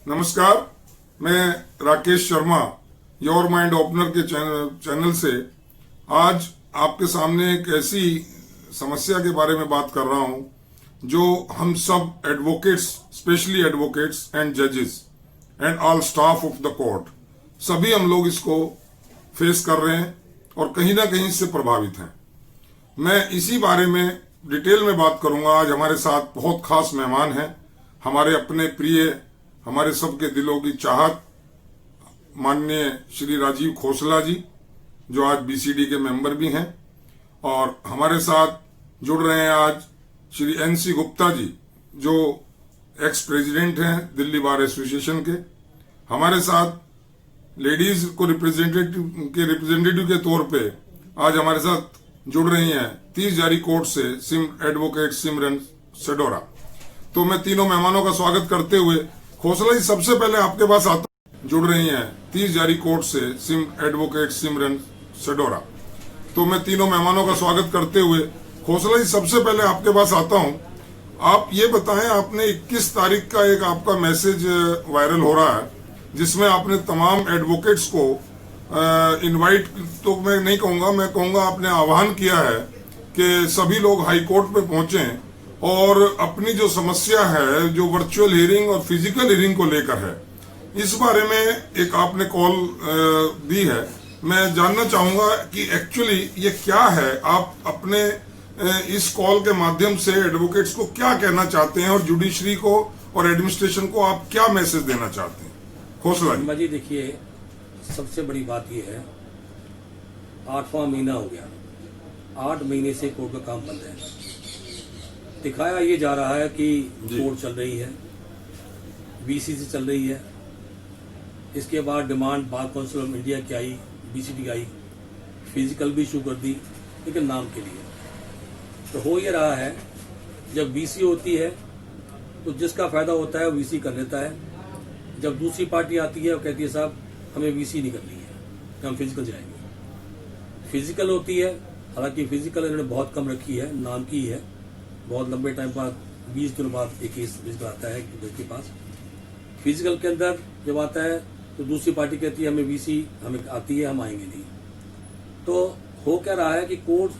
नमस्कार, मैं Rakesh Sharma your mind opener के चैनल से आज आपके सामने एक ऐसी समस्या के बारे में बात कर रहा हूं जो हम सब एडवोकेट्स, स्पेशली एडवोकेट्स एंड जजेस and all staff of the court, सभी हम लोग इसको फेस कर रहे हैं और कहीं ना कहीं इससे प्रभावित हैं। मैं इसी बारे में डिटेल में बात करूंगा। आज हमारे साथ बहुत खास मेहमान हैं, हमारे अपने प्रिय, हमारे सबके दिलों की चाहत माननीय श्री राजीव खोसला जी, जो आज बीसीडी के मेंबर भी हैं, और हमारे साथ जुड़ रहे हैं आज श्री एनसी गुप्ता जी, जो एक्स प्रेसिडेंट हैं दिल्ली बार एसोसिएशन के। हमारे साथ लेडीज को रिप्रेजेंटेटिव के तौर पे आज हमारे साथ जुड़ रही हैं 30 जारी कोर्ट से एडवोकेट सिमरन सेडोरा। तो मैं तीनों मेहमानों का स्वागत करते हुए खोसला जी, सबसे पहले आपके पास आता हूं। जुड़ रही हैं 30 जारी कोर्ट से एडवोकेट सिमरन सेडोरा। तो मैं तीनों मेहमानों का स्वागत करते हुए खोसला जी, सबसे पहले आपके पास आता हूं। आप ये बताएं, आपने 21 तारीख का एक आपका मैसेज वायरल हो रहा है जिसमें आपने तमाम एडवोकेट्स को इनवाइट, तो मैं नहीं कहूंगा, मैं कहूंगा आपने आह्वान किया है कि सभी लोग हाई कोर्ट पे पहुंचें और अपनी जो समस्या है, जो वर्चुअल हियरिंग और फिजिकल हियरिंग को लेकर है, इस बारे में एक आपने कॉल दी है। मैं जानना चाहूंगा कि एक्चुअली ये क्या है, आप अपने इस कॉल के माध्यम से एडवोकेट्स को क्या कहना चाहते हैं और जुडिशरी को और एडमिनिस्ट्रेशन को आप क्या मैसेज देना चाहते हैं? खोसला जी, देखिए, सबसे बड़ी बात यह है, 8वां महीना हो गया, 8 महीने से कोर्ट का काम बंद है। दिखाया ये जा रहा है कि कोर्ट चल रही है, बीसी से चल रही है, इसके बाद demand bar council of India की आई, बीसीडी आई, फिजिकल भी इशू कर दी, लेकिन नाम के लिए। तो हो ये रहा है, जब बीसी होती है तो जिसका फायदा होता है वो बीसी कर लेता है। जब दूसरी पार्टी आती है वो कहती है साहब हमें बीसी नहीं करनी है, हम फिजिकल जाएंगे। फिजिकल होती है, हालांकि फिजिकल इन्होंने बहुत कम रखी है, नाम की है। बहुत लंबे टाइम बाद 20 दिनों बाद एक केस फिजिकल आता है के पास। फिजिकल के अंदर जब आता है तो दूसरी पार्टी कहती है हमें बीसी हमें आती है, हम आएंगे नहीं। तो हो क्या रहा है कि कोर्ट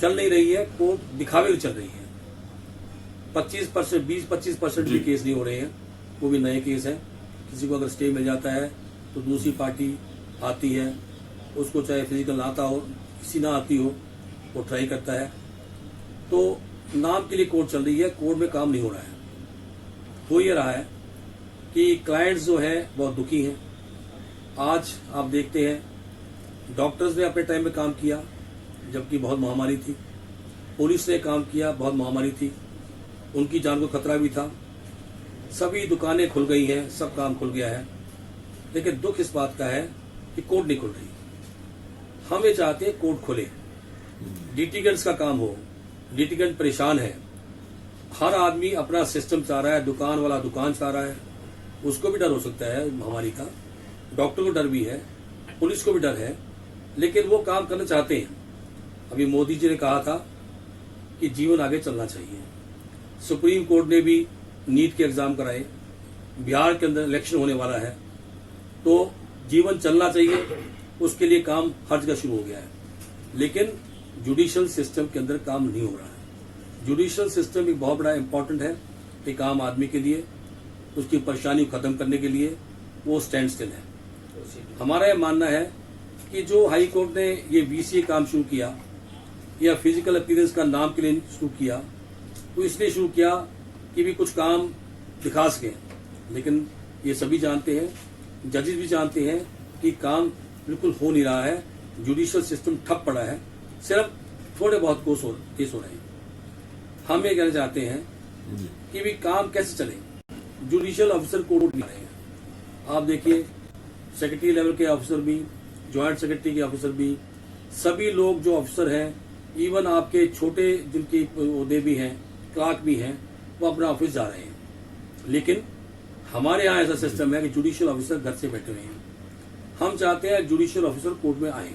चल नहीं रही है, कोर्ट दिखावे चल रही है। 25%, 20-25% भी केस नहीं हो रहे हैं, वो भी नए केस हैं। किसी को अगर स्टे मिल जाता है तो दूसरी पार्टी आती है, उसको चाहे फिजिकल आता हो, किसी ना आती हो, वो ट्राई करता है। तो नाम के लिए कोर्ट चल रही है, कोर्ट में काम नहीं हो रहा है। हो ये रहा है कि क्लाइंट्स जो हैं बहुत दुखी हैं। आज आप देखते हैं डॉक्टर्स ने अपने टाइम में काम किया जबकि बहुत महामारी थी, पुलिस ने काम किया, बहुत महामारी थी, उनकी जान को खतरा भी था। सभी दुकानें खुल गई हैं, सब काम खुल गया है, लेकिन दुख इस बात का है कि कोर्ट नहीं खुल रही। हम ये चाहते हैं कोर्ट खुले, लिटिगेंट्स का काम हो। लिटिगेंट परेशान है, हर आदमी अपना सिस्टम चाह रहा है, दुकान वाला दुकान चाह रहा है, उसको भी डर हो सकता है महामारी का, डॉक्टर को डर भी है, पुलिस को भी डर है, लेकिन वो काम करना चाहते हैं। अभी मोदी जी ने कहा था कि जीवन आगे चलना चाहिए। सुप्रीम कोर्ट ने भी नीट के एग्जाम कराए, बिहार के अंदर इलेक्शन होने वाला है, तो जीवन चलना चाहिए, उसके लिए काम हर जगह शुरू हो गया है। लेकिन जुडिशियल सिस्टम के अंदर काम नहीं हो रहा है। जुडिशियल सिस्टम एक बहुत बड़ा इंपॉर्टेंट है एक आम आदमी के लिए, उसकी परेशानी को खत्म करने के लिए वो स्टैंड स्टिल है। हमारा यह मानना है कि जो हाई कोर्ट ने ये बीसीए काम शुरू किया या फिजिकल अपीयरेंस का नाम के लिए शुरू किया, तो इसलिए शुरू किया कि भी कुछ काम दिखा सकें, लेकिन ये सभी जानते हैं, जजेस भी जानते हैं कि काम बिल्कुल हो नहीं रहा है। जुडिशियल सिस्टम ठप पड़ा है, सिर्फ थोड़े बहुत केस हो रहे हैं। हम ये कहना चाहते हैं कि भी काम कैसे चले। जुडिशियल ऑफिसर कोड नहीं रहे हैं। आप देखिए, सेक्रेटरी लेवल के ऑफिसर भी, ज्वाइंट सेक्रेटरी के ऑफिसर भी, सभी लोग जो ऑफिसर हैं, इवन आपके छोटे जिनकी ओहदे भी हैं, क्लार्क भी हैं, वो अपना ऑफिस जा रहे हैं। लेकिन हमारे यहाँ ऐसा सिस्टम है कि जुडिशियल ऑफिसर घर से बैठे हुए हैं। हम चाहते हैं जुडिशियल ऑफिसर कोर्ट में आए।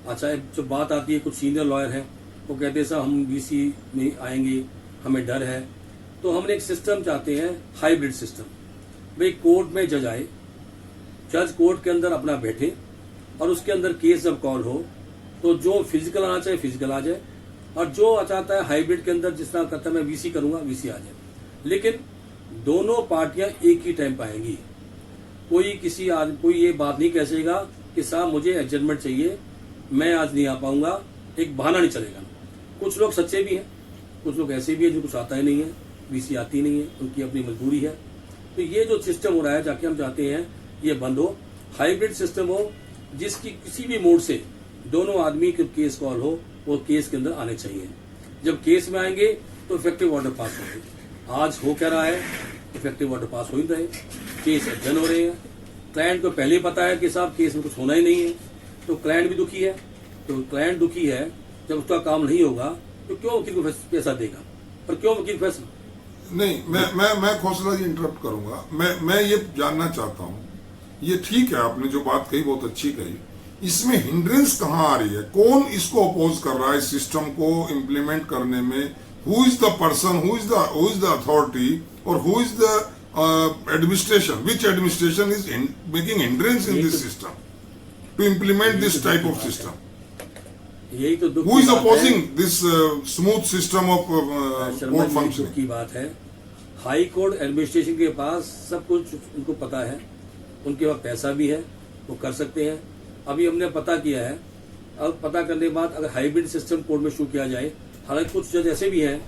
अच्छा, जब बात आती है, कुछ सीनियर लॉयर हैं, वो कहते हैं साहब हम बीसी में आएंगे, हमें डर है। तो हमने एक सिस्टम चाहते हैं, हाइब्रिड सिस्टम, भाई कोर्ट में जज आए, जज कोर्ट के अंदर अपना बैठे और उसके अंदर केस जब कॉल हो तो जो फिजिकल आना चाहिए फिजिकल आ जाए, और जो चाहता है हाइब्रिड के अंदर जिस तरह करता है मैं वीसी करूंगा वीसी आ जाए। लेकिन दोनों पार्टियां एक ही टाइम पर आएंगी। कोई ये बात नहीं कह सकेगा कि साहब मुझे एडजस्टमेंट चाहिए, मैं आज नहीं आ पाऊंगा, एक बहाना नहीं चलेगा। कुछ लोग सच्चे भी हैं, कुछ लोग ऐसे भी हैं जो कुछ आता ही नहीं है, वीसी आती नहीं है, उनकी अपनी मजबूरी है। तो ये जो सिस्टम हो रहा है जाके हम चाहते हैं ये बंद हो, हाइब्रिड सिस्टम हो जिसकी किसी भी मोड से दोनों आदमी के केस कॉल हो वो केस के अंदर आने चाहिए। जब केस में आएंगे तो इफेक्टिव ऑर्डर पास होंगे। आज हो क्या रहा है, इफेक्टिव ऑर्डर पास हो ही रहे, केस एडजन हो रहे हैं। क्लाइंट को पहले ही पता है कि साहब केस में कुछ होना ही नहीं है, तो क्लाइंट भी दुखी है। तो क्लाइंट दुखी है, जब उसका काम नहीं होगा तो क्यों वकील को पैसा देगा, और क्यों वकील फैसला नहीं। मैं खोसला जी इंटरप्ट करूंगा। मैं ये जानना चाहता हूँ, ये ठीक है आपने जो बात कही बहुत अच्छी कही, इसमें हिंड्रेंस कहाँ आ रही है? कौन इसको अपोज कर रहा है इस सिस्टम को इम्प्लीमेंट करने में? Who is the person, who is the authority, और who is the administration? Which administration is making hindrance in this system to implement this type of system? यही तो दुख Who is की बात opposing है। this smooth system of Sharma court ji, functioning? दुख की बात है, हाई कोर्ट एडमिनिस्ट्रेशन के पास सब कुछ उनको पता है, उनके पास पैसा भी है, वो कर सकते हैं। अभी हमने पता किया है, अब पता करने के बाद अगर हाइब्रिड सिस्टम कोर्ट में शुरू किया जाए, हालांकि कुछ जज ऐसे भी हैं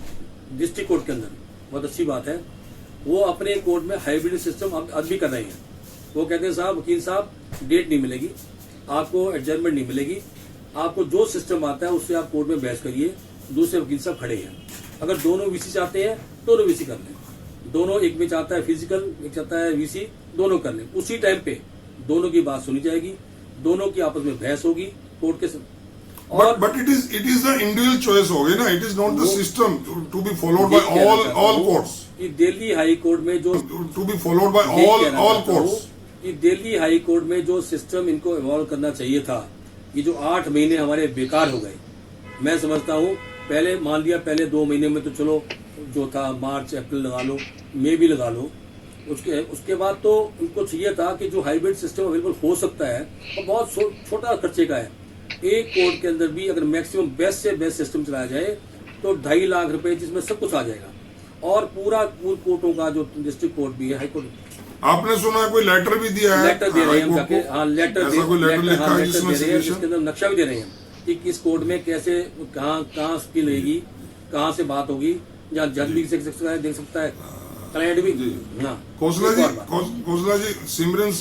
डिस्ट्रिक्ट कोर्ट के अंदर, बहुत अच्छी बात है, वो अपने कोर्ट में हाइब्रिड सिस्टम अब भी कर रहे हैं। वो कहते हैं साहब वकील साहब डेट नहीं मिलेगी आपको, एडजर्नमेंट नहीं मिलेगी आपको, जो सिस्टम आता है उससे आप कोर्ट में बहस करिए, दूसरे वकील साहब खड़े हैं। अगर दोनों वीसी चाहते हैं दोनों वीसी कर लें, दोनों, एक में चाहता है फिजिकल, एक चाहता है वीसी, दोनों कर लें। उसी टाइम पे दोनों की बात सुनी जाएगी, दोनों की आपस में बहस होगी कोर्ट के But it is the individual choice होगी ना, it is not the system to be followed by all courts. Delhi high court में जो To be followed by all courts. Delhi high court में जो सिस्टम इनको इवॉल्व करना चाहिए था, ये जो 8 महीने हमारे बेकार हो गए। मैं समझता हूँ पहले मान लिया, पहले 2 महीने में तो चलो जो था मार्च अप्रैल लगा लो, मई भी लगा लो, उसके बाद तो उनको चाहिए था कि जो हाइब्रिड सिस्टम अवेलेबल हो सकता है और बहुत छोटा खर्चे का है, एक कोर्ट के अंदर भी अगर मैक्सिमम बेस्ट से बेस्ट सिस्टम चलाया जाए तो 2.5 लाख रुपए जिसमें सब कुछ आ जाएगा, और पूरा कोर्टों का जो डिस्ट्रिक्ट कोर्ट भी है, हाई कोर्ट। आपने सुना है कोई लेटर भी दिया है? लेटर दे रहे हैं हम जाके, हाँ लेटर ऐसा कोई लेटर लिखा है लेटर जिसमें दे रहे हैं, suggestion? जिसके अंदर नक्शा भी दे रहे हैं कि किस कोर्ट में कैसे कहाँ स्किल रहेगी, कहाँ से बात होगी, जहाँ जज भी देख सकता है, क्लाइंट भी। हाँ खोसला जी, सिमरन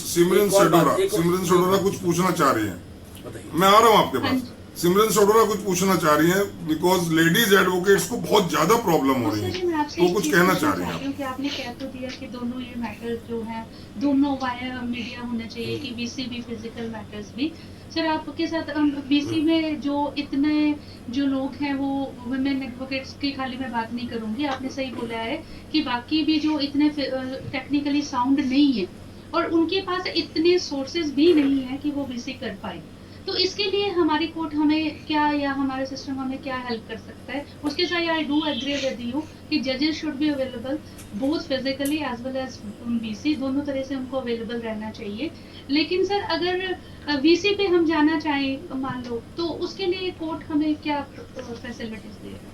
सडोरा कुछ पूछना चाह रही हैं। बताइए। मैं आ रहा हूँ आपके पास। सिमरन सडोरा कुछ पूछना चाह रही हैं, बिकॉज लेडीज एडवोकेट्स को बहुत ज्यादा प्रॉब्लम हो रही है, तो कुछ कहना चाह रही हैं। क्योंकि आपने कह तो दिया कि दोनों ये मैटर्स जो हैं दोनों वाया मीडिया होना चाहिए, कि वीसी भी फिजिकल मैटर्स भी। सर आपके साथ वीसी में जो इतने जो लोग हैं वो वुमेन एडवोकेट्स की खाली मैं बात नहीं करूंगी, आपने सही बोला है कि बाकी भी जो इतने टेक्निकली साउंड नहीं है और उनके पास इतने सोर्सेज भी नहीं है कि वो वीसी कर पाए, तो इसके लिए हमारी कोर्ट हमें क्या, या हमारा सिस्टम हमें क्या हेल्प कर सकता है? उसके साथ I do agree with you कि जजेस should be available both physically as well as VC, दोनों तरह से उनको अवेलेबल रहना चाहिए। लेकिन सर अगर वीसी पे हम जाना चाहें मान लो, तो उसके लिए कोर्ट हमें क्या फैसिलिटीज देगा?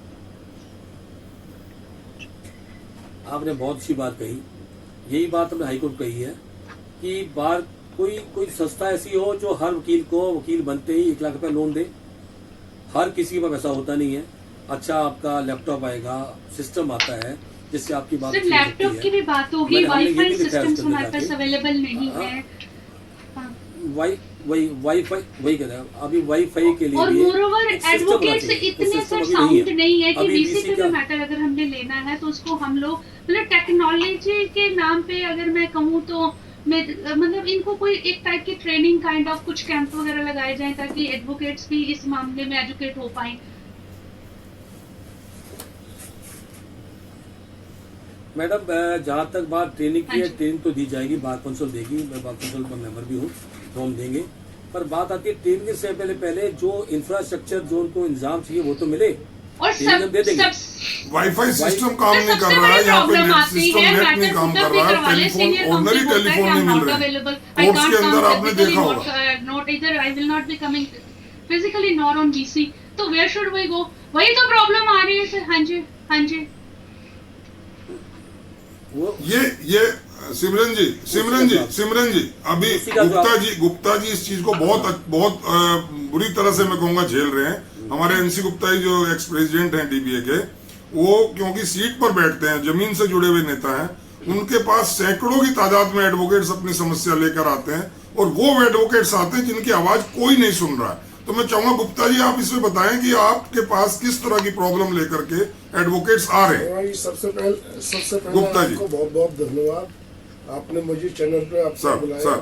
आपने बहुत अच्छी बात कही, यही बात हमने हाईकोर्ट कही है कि बार कोई संस्था ऐसी हो जो हर वकील को वकील बनते ही 1 लाख रुपए लोन दे। हर किसी के पास ऐसा होता नहीं है। अच्छा आपका लैपटॉप आएगा, सिस्टम आता है जिससे आपकी बात सर लैपटॉप की भी बात होगी, वाईफाई सिस्टम्स हमारे पास अवेलेबल नहीं है। वाईफाई वही कह रहे हैं, अभी वाईफाई के लिए और मोरोवर एडवोकेट्स इतने सर साउंड नहीं है कि वीसी पे भी मैटर अगर हमने लेना है तो उसको हम लोग मतलब टेक्नोलॉजी के नाम पे अगर मैं कहूँ तो मतलब इनको कोई एक टाइप की ट्रेनिंग काइंड ऑफ कुछ कैंप वगैरह लगाए जाए ताकि एडवोकेट्स भी इस मामले में एजुकेट हो पाए। मैडम जहाँ तक बात ट्रेनिंग की है, ट्रेनिंग तो दी जाएगी, बार काउंसिल देगी, मैं बार काउंसिल का मेंबर भी हूँ, तो हम देंगे। पर बात आती है ट्रेनिंग से पहले जो इंफ्रास्ट्रक्चर जो उनको इंतजाम चाहिए वो तो मिले। और Physical दे देंगे। वाईफाई सिस्टम काम नहीं कर रहा है, यहाँ पे नेट सिस्टम नेट नहीं काम कर रहा है, टेलीफोन ऑर्डिनरी टेलीफोन नहीं मिल रहे हैं। कोर्ट्स के अंदर आपने देखा होगा। नॉट इधर I will not be coming physically not on BC, तो वेयर शुड वी गो? वही तो प्रॉब्लम आ रही है सर। हाँ जी, हाँ जी। वो ये सिमरन जी अभी गुप्ता जी इस चीज को बहुत बुरी तरह से मैं कहूंगा झेल रहे हैं। हमारे एनसी गुप्ता जी जो एक्स प्रेसिडेंट हैं डीबीए के, वो क्योंकि सीट पर बैठते हैं, जमीन से जुड़े हुए नेता हैं, उनके पास सैकड़ों की तादाद में एडवोकेट्स अपनी समस्या लेकर आते हैं, और वो एडवोकेट्स आते हैं जिनकी आवाज कोई नहीं सुन रहा है। तो मैं चाहूंगा गुप्ता जी आप इसमें बताएं कि आपके पास किस तरह की प्रॉब्लम लेकर के एडवोकेट्स आ रहे हैं। सबसे पहले गुप्ता जी आपको बहुत बहुत धन्यवाद, आपने मुझे चैनल पे आपसे बुलाया। सर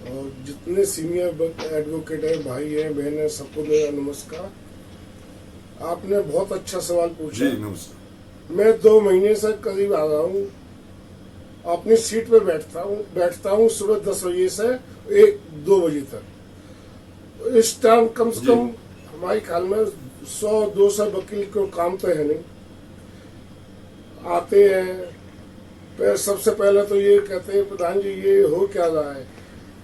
और जितने सीनियर एडवोकेट हैं, भाई हैं, बहन हैं, सबको मेरा नमस्कार। आपने बहुत अच्छा सवाल पूछा। जी नमस्कार। मैं 2 महीने से करीब आ रहा हूँ, अपनी सीट पे बैठता हूँ सुबह 10 बजे से 1-2 बजे तक। इस टाइम कम से कम हमारे ख्याल में 100-200 वकील को काम तो है नहीं, आते हैं। फिर सबसे पहले तो ये कहते हैं प्रधान जी ये हो क्या रहा है,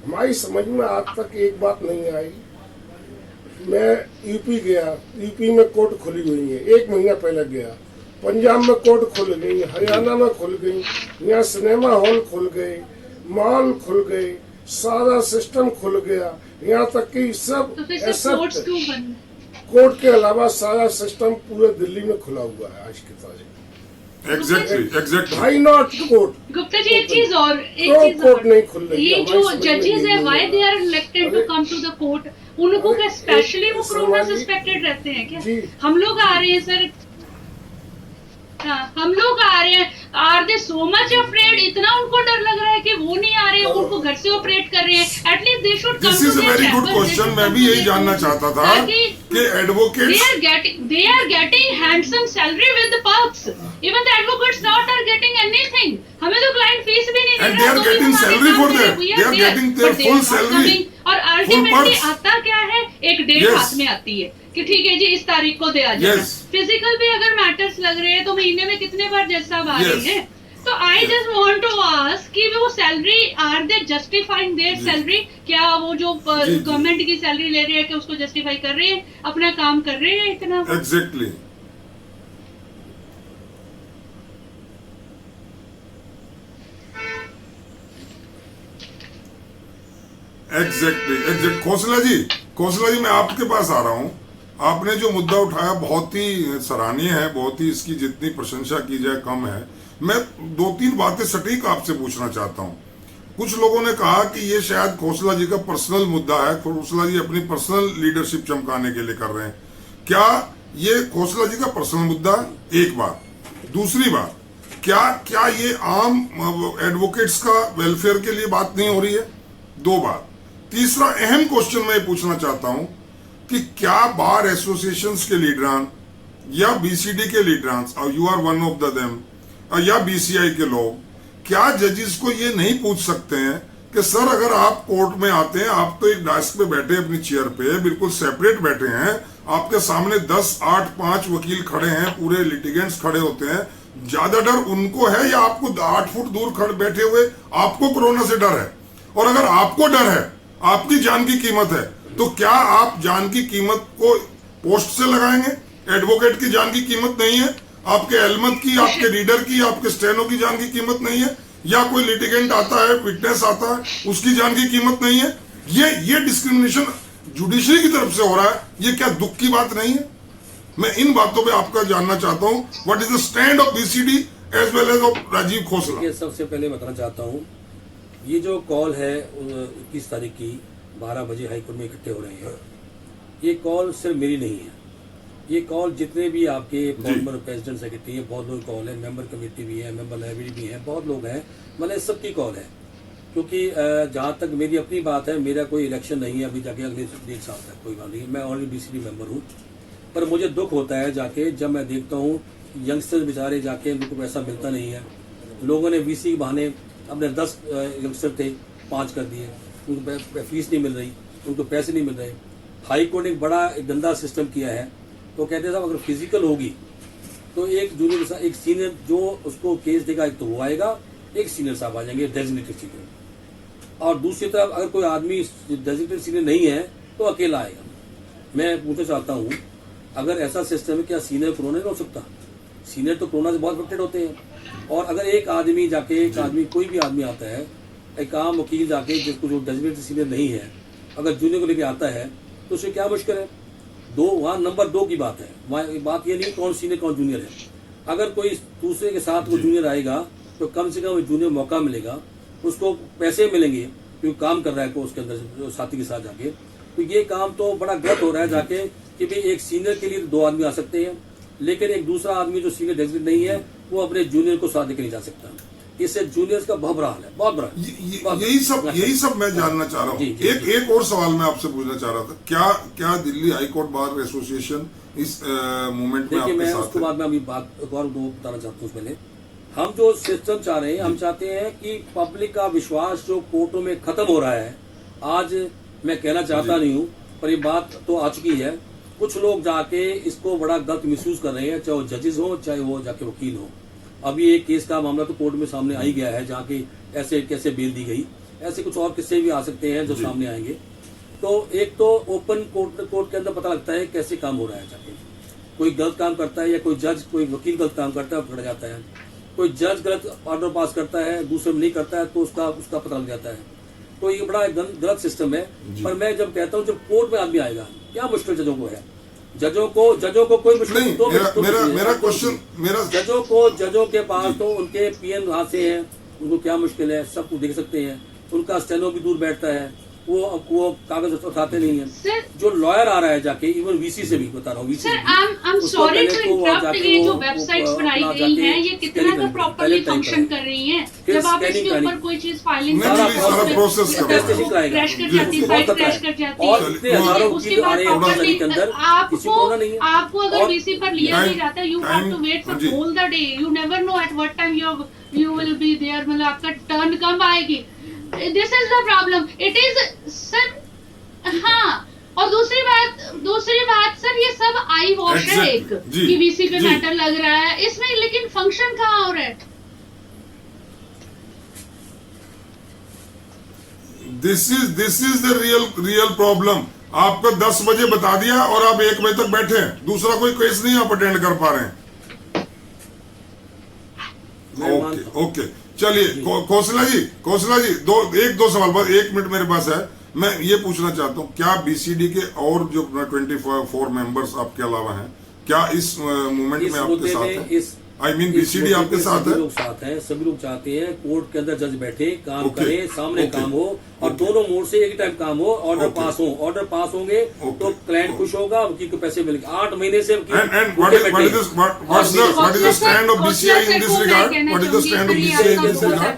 हमारी समझ में आज तक एक बात नहीं आई। मैं यूपी गया, यूपी में कोर्ट खुली हुई है, 1 महीना पहले गया। पंजाब में कोर्ट खुल गई, हरियाणा में खुल गई, यहाँ सिनेमा हॉल खुल गए, मॉल खुल गए, सारा सिस्टम खुल गया। यहाँ तक कि सब कोर्ट के अलावा सारा सिस्टम पूरे दिल्ली में खुला हुआ है आज के तारीख। Exactly why not court? Gupta ji एक चीज और कोर्ट नहीं खुल रही। ये जो जजेस है why they are elected to come to the court? उनको क्या स्पेशली वो कोरोना सस्पेक्टेड रहते हैं क्या? हम लोग आ रहे हैं सर, हम लोग आ रहे हैं, are they so much afraid, इतना उनको डर लग रहा है कि वो नहीं आ रहे हैं, उनको घर से ऑपरेट कर रहे हैं। At least they should come this is a very good question. मैं भी यही जानना चाहता था कि advocates they are getting handsome salary with the perks, even the advocates not are getting anything. हमें तो क्लाइंट फीस भी नहीं दे रहा, and they are getting salary for that, they are getting their full salary। और ultimately आता क्या है, एक डेट हाथ में आती है कि ठीक है जी इस तारीख को दे आ जाएगा। फिजिकल भी अगर मैटर्स लग रहे हैं तो महीने में कितने बार जज साहब आ रहे हैं? तो I just want to ask कि वो salary, are they justifying their salary? क्या वो जो गवर्नमेंट की सैलरी ले रहे हैं कि उसको जस्टिफाई कर रहे हैं, अपना काम कर रहे हैं इतना? एग्जैक्टली खोसला जी मैं आपके पास आ रहा हूं। आपने जो मुद्दा उठाया बहुत ही सराहनीय है, बहुत ही इसकी जितनी प्रशंसा की जाए कम है। मैं 2-3 बातें सटीक आपसे पूछना चाहता हूं। कुछ लोगों ने कहा कि ये शायद खोसला जी का पर्सनल मुद्दा है, खोसला जी अपनी पर्सनल लीडरशिप चमकाने के लिए कर रहे हैं। क्या ये खोसला जी का पर्सनल मुद्दा है? एक बात। दूसरी बात, क्या ये आम एडवोकेट्स का वेलफेयर के लिए बात नहीं हो रही है? 2 बात। तीसरा अहम क्वेश्चन मैं पूछना चाहता हूं कि क्या बार एसोसिएशंस के लीडरान या बीसीडी के लीडरान, और you are one of them, या बीसीआई के लोग, क्या जजेस को ये नहीं पूछ सकते हैं कि सर अगर आप कोर्ट में आते हैं, आप तो एक डेस्क पे बैठे अपनी चेयर पे बिल्कुल सेपरेट बैठे हैं, आपके सामने 10, 8, 5 वकील खड़े हैं, पूरे लिटिगेंट्स खड़े होते हैं, ज्यादा डर उनको है या आपको 8 फुट दूर खड़े बैठे हुए आपको कोरोना से डर है? और अगर आपको डर है, आपकी जान की कीमत है, तो क्या आप जान की कीमत को पोस्ट से लगाएंगे? एडवोकेट की जान की कीमत नहीं है, आपके एलमत की, आपके रीडर की, आपके स्टेनो की जान की कीमत नहीं है, या कोई लिटिगेंट आता है, विटनेस आता है, उसकी जान की कीमत नहीं है? ये डिस्क्रिमिनेशन जुडिशरी की तरफ से हो रहा है, ये क्या दुख की बात नहीं है? मैं इन बातों पे आपका जानना चाहता हूं, what is the stand of BCD as well as of Rajiv Khosla. सबसे पहले बताना चाहता हूं, ये जो कॉल है 21 तारीख की 12 बजे हाईकोर्ट में इकट्ठे हो रहे हैं, ये कॉल सिर्फ मेरी नहीं है, ये कॉल जितने भी आपके फॉर्मर प्रेसिडेंट सेक्रेटरी है, बहुत लोग कॉल है, मेंबर कमेटी भी है, मेंबर लाइब्रेरी भी है, बहुत लोग हैं, मतलब सबकी कॉल है। क्योंकि जहाँ तक मेरी अपनी बात है, मेरा कोई इलेक्शन नहीं है अभी जाके अगले 1 साल तक, कोई बात नहीं, मैं ऑलरेडी बीसीडी मेंबर हूँ। पर मुझे दुख होता है जाके जब मैं देखता हूँ यंगस्टर्स बेचारे जाके उनको पैसा मिलता नहीं है। लोगों ने वीसी के बहाने अपने 10 यंगस्टर थे 5 कर दिए, उनको फीस नहीं मिल रही, उनको पैसे नहीं मिल रहे। हाई कोर्ट ने एक बड़ा गंदा सिस्टम किया है तो कहते साहब अगर फिजिकल होगी तो एक जूनियर के साथ एक सीनियर जो उसको केस देगा, एक तो वो आएगा, एक सीनियर साहब आ जाएंगे डेजिग्नेटेड सीनियर, और दूसरी तरफ अगर कोई आदमी डेजिग्नेटेड सीनियर नहीं है तो अकेला आएगा। मैं पूछना चाहता हूँ, अगर ऐसा सिस्टम है, क्या सीनियर कोरोना नहीं हो सकता? सीनियर तो कोरोना से बहुत अफेक्टेड होते हैं। और अगर एक आदमी जाके, एक आदमी कोई भी आदमी आता है, एक आम वकील जाके जिसको जो डेजिग्नेटेड सीनियर नहीं है, अगर जूनियर को लेके आता है तो उससे क्या मुश्किल है? वहाँ नंबर 2 की बात है, वहाँ बात ये नहीं कौन सीनियर कौन जूनियर है। अगर कोई दूसरे के साथ वो जूनियर आएगा तो कम से कम जूनियर मौका मिलेगा, उसको पैसे मिलेंगे क्योंकि काम कर रहा है को उसके अंदर साथी के साथ जाके। तो ये काम तो बड़ा गलत हो रहा है जाके कि भाई एक सीनियर के लिए 2 आदमी आ सकते हैं, लेकिन एक दूसरा आदमी जो सीनियर डेजिग्नेट नहीं है वो अपने जूनियर को साथ लेकर नहीं जा सकता। इससे जूनियर्स का बहुत बुरा हाल है, बहुत बुरा। यही सब मैं जानना चाह रहा हूँ। एक और सवाल मैं आपसे पूछना चाह रहा था, क्या Delhi high court bar association इस मूवमेंट में आपके मैं साथ उसके है? बाद में अभी बात एक और दो बताना चाहता हूँ। पहले हम जो सिस्टम चाह रहे हैं, हम चाहते हैं कि पब्लिक का विश्वास जो कोर्टों में खत्म हो रहा है, आज मैं कहना चाहता नहीं हूँ पर ये बात तो आ चुकी है, कुछ लोग जाके इसको बड़ा गलत मिसयूज कर रहे हैं, चाहे वो जजेस हो चाहे वो जाके वकील हो। अभी एक केस का मामला तो कोर्ट में सामने आ ही गया है, जहाँ की ऐसे कैसे बेल दी गई, ऐसे कुछ और किस्से भी आ सकते हैं जो सामने आएंगे। तो एक तो ओपन कोर्ट के अंदर पता लगता है कैसे काम हो रहा है। जाके कोई गलत काम करता है या कोई जज कोई वकील गलत काम करता है पकड़ा जाता है, कोई जज गलत ऑर्डर पास करता है दूसरे में नहीं करता है तो उसका पता लग जाता है। तो ये बड़ा गलत सिस्टम है। पर मैं जब कहता हूँ जब कोर्ट में आदमी आएगा, क्या मुश्किल जजों को है? जजों को कोई मुश्किल नहीं। मेरा क्वेश्चन जजों के पास तो उनके पीएन वहां से हैं, उनको क्या मुश्किल है? सब कुछ देख सकते हैं, उनका स्टेनो भी दूर बैठता है, वो कागज उठाते नहीं है। जो लॉयर आ रहा है जाके, इवन वीसी से भी बता रहा हूँ, sir I am sorry to interrupt, ये जो वेबसाइट्स बनाई गई हैं ये कितना तो प्रॉपर्ली फंक्शन कर रही हैं? जब आप इसके ऊपर कोई चीज फाइलिंग प्रोसेस क्रैश कर जाती है, फाइल क्रैश कर जाती है, उसके बाद प्रॉपर्ली आपको अगर वीसी पर लिया नहीं जाता, you have to wait for whole the day, you never know at what time you will be there, मतलब आपका टर्न कब आएगी। This is the problem, it is sir. हाँ, और दूसरी बात सर, ये सब आई वॉश है एक कि वीसी पे मैटर लग रहा है इसमें, लेकिन फंक्शन कहाँ हो रहा है? This is the real problem. आपको 10 बजे बता दिया और आप 1 बजे तक बैठे हैं, दूसरा कोई केस नहीं आप अटेंड कर पा रहे हैं। ओके चलिए कौशला जी एक दो सवाल बस, 1 मिनट मेरे पास है। मैं ये पूछना चाहता हूँ, क्या बीसीडी के और जो 24 मेंबर्स आपके अलावा हैं, क्या इस मूवमेंट में आपके साथ हैं? आई मीन बीसीडी आपके साथ है? लोग साथ हैं, सभी लोग चाहते हैं कोर्ट के अंदर जज बैठे, काम करें, सामने काम हो और दोनों मोड से एक ही टाइम काम हो, ऑर्डर पास होंगे तो क्लाइंट खुश होगा, वकील को पैसे मिलेंगे। 8 महीने से what is the stand of BCI in this regard? What is the stand of BCI in this regard?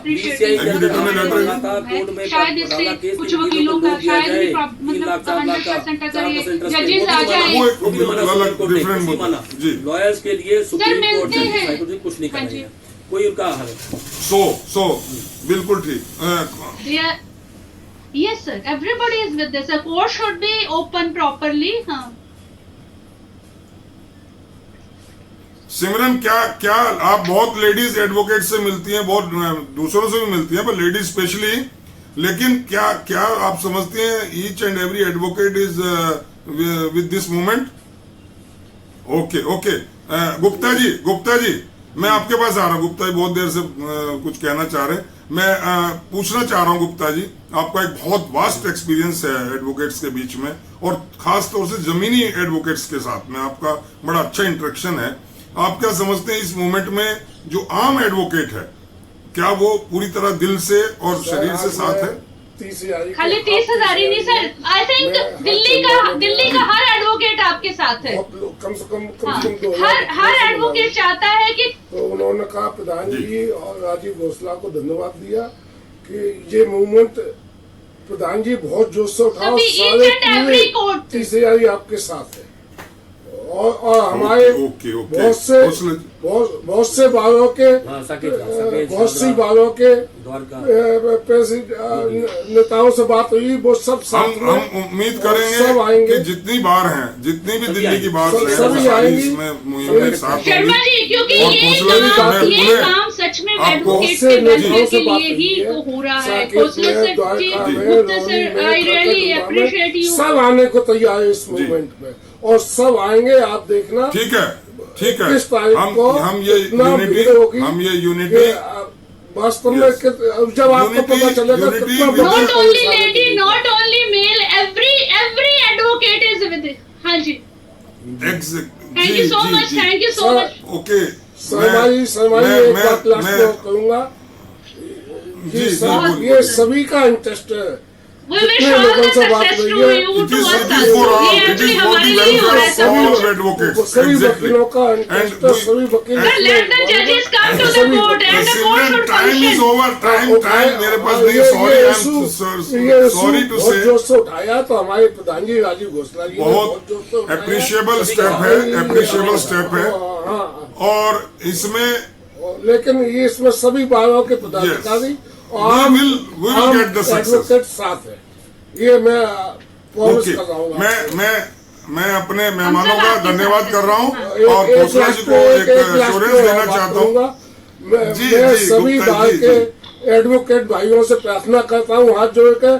Court में शायद इससे कुछ वकीलों का शायद भी मतलब 100% अगर ये जजेस आ जाए, लॉयर्स के लिए सुप्रीम कोर्ट कुछ नहीं कर रही है, कोई उनका हल है। सो बिल्कुल ठीक। Yes sir, everybody is with this. A court should be open properly. हाँ। सिमरन क्या आप बहुत लेडीज एडवोकेट से मिलती हैं, बहुत दूसरों से भी मिलती हैं, पर लेडीज स्पेशली, लेकिन क्या आप समझती हैं each and every advocate is with this movement? Okay Gupta ji मैं आपके पास आ रहा हूँ। गुप्ता जी बहुत देर से कुछ कहना चाह रहे हैं। मैं पूछना चाह रहा हूँ गुप्ता जी, आपका एक बहुत वास्ट एक्सपीरियंस है एडवोकेट्स के बीच में और खास तौर से जमीनी एडवोकेट्स के साथ में आपका बड़ा अच्छा इंटरेक्शन है। आप क्या समझते हैं इस मूवमेंट में जो आम एडवोकेट है, क्या वो पूरी तरह दिल से और शरीर से साथ है? खाली 30,000 ही नहीं सर, आई थिंक दिल्ली का हर एडवोकेट आपके साथ है। कम से कम हर एडवोकेट चाहता है कि, तो उन्होंने कहा प्रधान जी और राजीव घोषला को धन्यवाद दिया कि ये मूवमेंट प्रधान जी बहुत जोश से उठाओ, सारे 30,000 आपके साथ है। और हमारे ओके, ओके। बहुत से खोसला- बहुत से बालों के हाँ, साकेत, बहुत सी बालों के द्वारका। नेताओं से बात हुई, वो सब साथ में हम उम्मीद सब करेंगे आएंगे। कि जितनी बार हैं, जितनी भी दिल्ली की बात सब- है, सभी वो सारी आएंगी। इसमें मुहिम में साथ शर्मा होंगी। जी, क्योंकि और ये खोसला जी, काम मैं ये उन्हें- काम सच में आपको- एडवोकेट उससे के नेताओं बनने से के बात लिए हुई ही है। तो हो रहा है। साकेत खोसला में, सर जी, द्वारका में, गुप्ता रौली सर, में, आई रियली खड़गपुर में अप्रिशिएट यू। सब आने को तैयार है इस मूवमेंट में, और सब आएंगे, आप देखना। ठीक है, ठीक है। 21 तारीख को हम ये इतना यूनिटी, भीड़ होगी हम ये कि, यूनिटी, वास्तव में Yes. जब आपको Unity- पता चलेगा unity कितना with- बड़ा Not है only सारे lady, cheese. not only male, every advocate is with it. हाँ जी, thank you so much, thank you so Sir, much. ओके। शर्मा जी एक बात लास्ट में कहूंगा जी, कि जी, सब बोलिए। ये सभी का इंटरेस्ट है। We wish जितने all लोगों the से बात success हुई to है, you, It to is us. it is for ये all. It actually is for हमारे the लिए हो रहा welfare है of सब all कुछ। advocates. सभी Exactly. वकीलों का And इंटरेस्ट है, we- सभी वकील But let the judges come to the सभी court The and the court Simran, should time is function. over. Time मेरे पास नहीं है. Sorry, I am sorry to बहुत say. जोर से उठाया तो हमारे प्रधान जी राजीव घोषला जी ने बहुत जोर से उठाया। appreciable step है, appreciable step है। हाँ, और इसमें लेकिन ये इसमें सभी बालों के पदाधिकारी और We आम will get the success. Advocate साथ है, ये मैं प्रॉमिस ओके, कर रहा हूँ। मैं अपने मेहमानों का आपके धन्यवाद साथ कर रहा हूँ हैं। और खोसला जी को एक एश्योरेंस देना चाहता हूँ। मैं जी, मैं जी, सभी गुप्ता बार जी, के एडवोकेट भाइयों से प्रार्थना करता हूँ हाथ जोड़ के,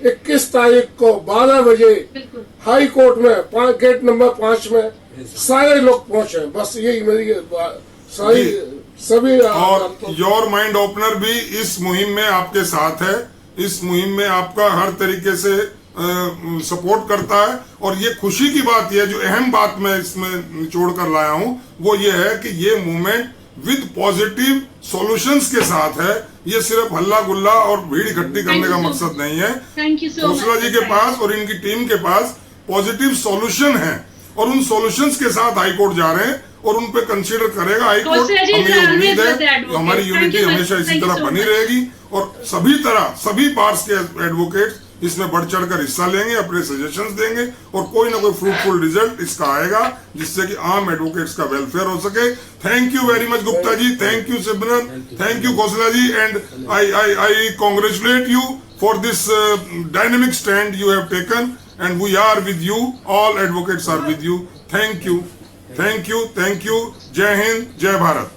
21 तारीख को 12 बजे बिल्कुल। हाई कोर्ट में गेट नंबर 5 में सारे लोग पहुंचे। बस यही मेरी सारी सभी और योर माइंड ओपनर भी इस मुहिम में आपके साथ है। इस मुहिम में आपका हर तरीके से सपोर्ट करता है। और ये खुशी की बात यह, जो अहम बात मैं इसमें निचोड़ कर लाया हूं, वो ये है कि ये मूवमेंट विद पॉजिटिव सॉल्यूशंस के साथ है। ये सिर्फ हल्ला गुल्ला और भीड़ इकट्ठी करने का मकसद नहीं है। Thank you so Khosla much. जी के पास और इनकी टीम के पास पॉजिटिव सॉल्यूशन है, और उन सॉल्यूशंस के साथ हाईकोर्ट जा रहे हैं और उन पे कंसीडर करेगा हाईकोर्ट। खोसला जी हमें is उम्मीद always with the है advocate. कि हमारी Thank यूनिटी you, हमेशा इसी thank you तरह so बनी much. रहेगी, और सभी पार्ट्स के एडवोकेट इसमें बढ़ चढ़कर हिस्सा लेंगे, अपने सजेशंस देंगे, और कोई ना कोई फ्रूटफुल रिजल्ट इसका आएगा, जिससे कि आम एडवोकेट्स का वेलफेयर हो सके। Thank you very much Gupta ji, thank you Simran, thank you Khosla ji, and I congratulate you for this dynamic stand you have taken, and we are with you, all advocates are with you. Thank you, thank you, thank you. Jai Hind, Jai Bharat.